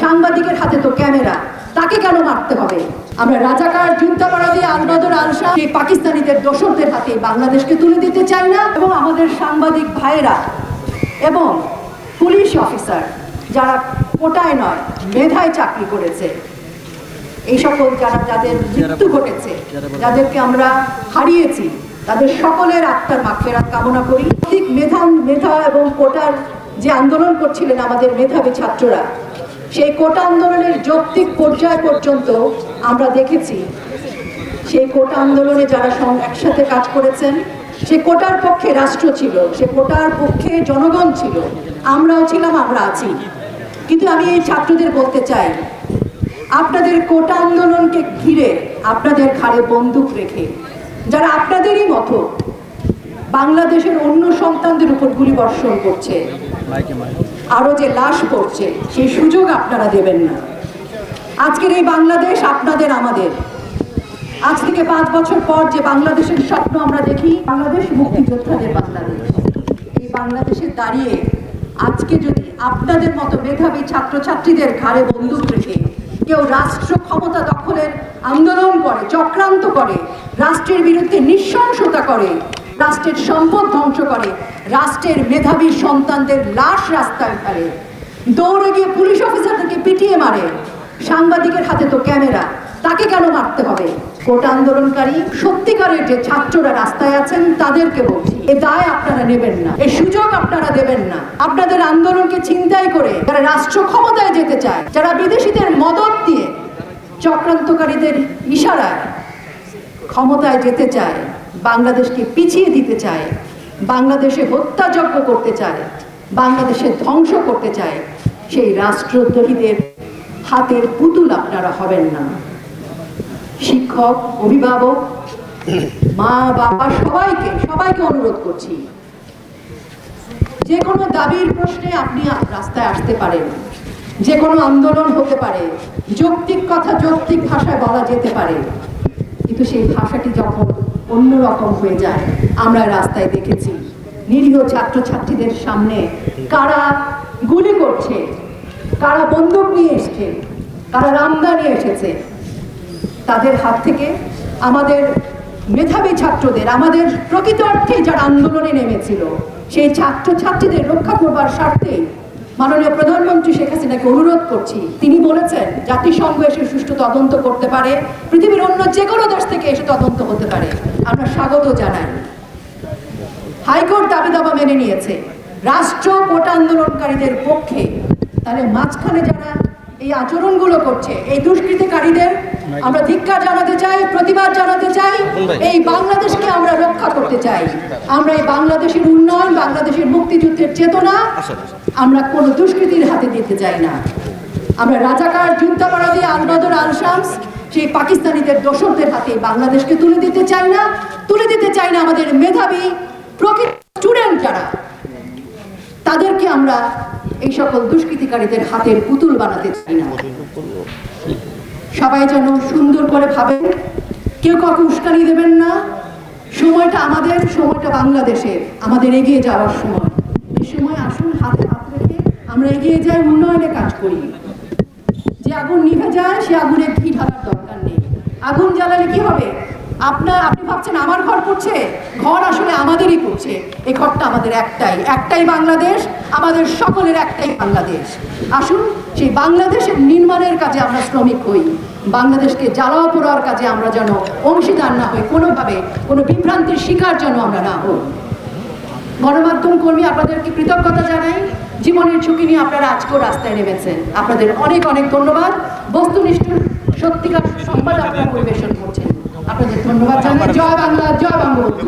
সাংবাদিকের হাতে তো ক্যামেরা, তাকে কেন মারতে হবে? আমরা রাজাকার যুদ্ধাপরাধী আলবদর আলশা এই পাকিস্তানিদের দোসরদের হাতে বাংলাদেশকে তুলে দিতে চাই না। এবং আমাদের সাংবাদিক ভাইয়েরা এবং পুলিশ অফিসার যারা কোটায় নয় মেধায় চাকরি করেছে, এই সকল যাদের মৃত্যু ঘটেছে, যাদেরকে আমরা হারিয়েছি, তাদের সকলের আত্মার মাগফিরাত কামনা করি। ঠিক মেধা এবং কোটার যে আন্দোলন করছিলেন আমাদের মেধাবী ছাত্ররা, সেই কোটা আন্দোলনের যৌক্তিক পর্যায় পর্যন্ত আমরা দেখেছি সেই কোটা আন্দোলনে যারা একসাথে কাজ করেছেন, সে কোটার পক্ষে রাষ্ট্র ছিল, সে কোটার পক্ষে জনগণ ছিল, আমরাও ছিলাম, আমরা আছি। কিন্তু আমি এই ছাত্রদের বলতে চাই, আপনাদের কোটা আন্দোলনকে ঘিরে আপনাদের ঘাড়ে বন্দুক রেখে যারা আপনাদেরই মতো বাংলাদেশের অন্য সন্তানদের উপর গুলি বর্ষণ করছে, আরো যে লাশ পড়ছে, সেই সুযোগ আপনারা দেবেন না। আজকের এই বাংলাদেশ আপনাদের আমাদের। আজ থেকে 5 বছর পর যে বাংলাদেশের স্বপ্ন আমরা দেখি, বাংলাদেশ মুক্তিযোদ্ধাদের বাংলাদেশ। এই বাংলাদেশে দাঁড়িয়ে আজকে যদি আপনাদের মতো মেধাবী ছাত্রছাত্রীদের ঘাড়ে বন্দুক রেখে কেউ রাষ্ট্র ক্ষমতা দখলের আন্দোলন করে, চক্রান্ত করে, রাষ্ট্রের বিরুদ্ধে নৃশংসতা করে, রাষ্ট্রের সম্পদ ধ্বংস করে, রাষ্ট্রের মেধাবী সন্তানদের লাশ রাস্তায় ফেলে, দৌড়ে গিয়ে পুলিশ অফিসারদেরকে পিটিয়ে মারে, সাংবাদিকের হাতে তো ক্যামেরা, তাকে কেন মারতে হবে? কোটা আন্দোলনকারী সত্যিকারের যে ছাত্ররা রাস্তায় আছেন তাদেরকে বলছি, এ দায় আপনারা নেবেন না, এই সুযোগ আপনারা দেবেন না। আপনাদের আন্দোলনকে ছিনতাই করে যারা রাষ্ট্র ক্ষমতায় যেতে চায়, যারা বিদেশিদের মদদ দিয়ে চক্রান্তকারীদের ইশারায় ক্ষমতায় যেতে চায়, বাংলাদেশকে পিছিয়ে দিতে চায়, বাংলাদেশে হত্যাযজ্ঞ করতে চায়, বাংলাদেশে ধ্বংস করতে চায়, সেই রাষ্ট্রদ্রোহীদের হাতের পুতুল আপনারা হবেন না। শিক্ষক, অভিভাবক, মা বাবা সবাইকে অনুরোধ করছি, যে কোনো দাবির প্রশ্নে আপনি রাস্তায় আসতে পারেন, যে কোনো আন্দোলন হতে পারে, যৌক্তিক কথা যৌক্তিক ভাষায় বলা যেতে পারে, কিন্তু সেই ভাষাটি যখন অন্যরকম হয়ে যায়, আমরা রাস্তায় দেখেছি নিরীহ ছাত্রছাত্রীদের সামনে কারা গুলি করছে, কারা বন্দুক নিয়ে এসছে, কারা রামদা নিয়ে এসেছে। তাদের হাত থেকে আমাদের মেধাবী ছাত্রদের, আমাদের প্রকৃত অর্থে যারা আন্দোলনে নেমেছিল, সেই ছাত্রছাত্রীদের রক্ষা করবার স্বার্থে মাননীয় প্রধানমন্ত্রী শেখ হাসিনাকে অনুরোধ করছি। তিনি বলেছেন জাতিসংঘ এসে সুষ্ঠু তদন্ত করতে পারে, পৃথিবীর অন্য যে কোনো দেশ থেকে এসে তদন্ত হতে পারে, আমরা স্বাগত জানাই। হাইকোর্ট দাবি দাবা মেনে নিয়েছে, রাষ্ট্র কোটা আন্দোলনকারীদের পক্ষে। তাহলে মাঝখানে যারা এই আচরণগুলো করছে, এই দুষ্কৃতিকারীদের আমরা ধিক্কার জানাতে চাই, প্রতিবাদ জানাতে চাই। এই বাংলাদেশকে আমরা রক্ষা করতে চাই। আমরা এই বাংলাদেশের উন্নয়ন, বাংলাদেশের মুক্তিযুদ্ধের চেতনা আমরা কোনো দুষ্কৃতির হাতে দিতে চাই না। আমরা রাজাকার যুদ্ধাপরাধী আলবদর আলশামস সেই পাকিস্তানিদের দোসরদের হাতে বাংলাদেশকে তুলে দিতে চাই না। আমাদের মেধাবী প্রকৃত স্টুডেন্ট যারা, তাদেরকে আমরা এই সকল দুষ্কৃতিকারীদের হাতের পুতুল বানাতে চাই না। সবাই যেন সুন্দর করে ভাবেন, কেউ কাউকে উস্কানি দেবেন না। সময়টা আমাদের, সময়টা বাংলাদেশের, আমাদের এগিয়ে যাওয়ার সময়। এই সময় আসুন হাতে হাত রেখে আমরা এগিয়ে যাই, উন্নয়নে কাজ করি। যে আগুন নিভে যায় সে আগুনে ঘি ঢালার দরকার নেই। আগুন জ্বালালে কি হবে? আপনি ভাবছেন আমার ঘর করছে, ঘর আসলে আমাদেরই করছে। এই ঘরটা আমাদের একটাই বাংলাদেশ, আমাদের সকলের একটাই বাংলাদেশ। আসুন সেই বাংলাদেশের নির্মাণের কাজে আমরা শ্রমিক হই। বাংলাদেশকে জ্বালাও পোড়ার কাজে আমরা যেন অংশীদার না হই, কোনোভাবে কোনো বিভ্রান্তির শিকার যেন আমরা না হই। গণমাধ্যম কর্মী, আপনাদেরকে কৃতজ্ঞতা জানাই। জীবনের ঝুঁকি নিয়ে আপনারা আজকেও রাস্তায় নেমেছেন, আপনাদের অনেক অনেক ধন্যবাদ। বস্তুনিষ্ঠ সত্যিকার সংবাদ আপনারা পরিবেশন করছেন, আপনাদের ধন্যবাদ জানাই। জয় বাংলা, জয় বঙ্গবন্ধু।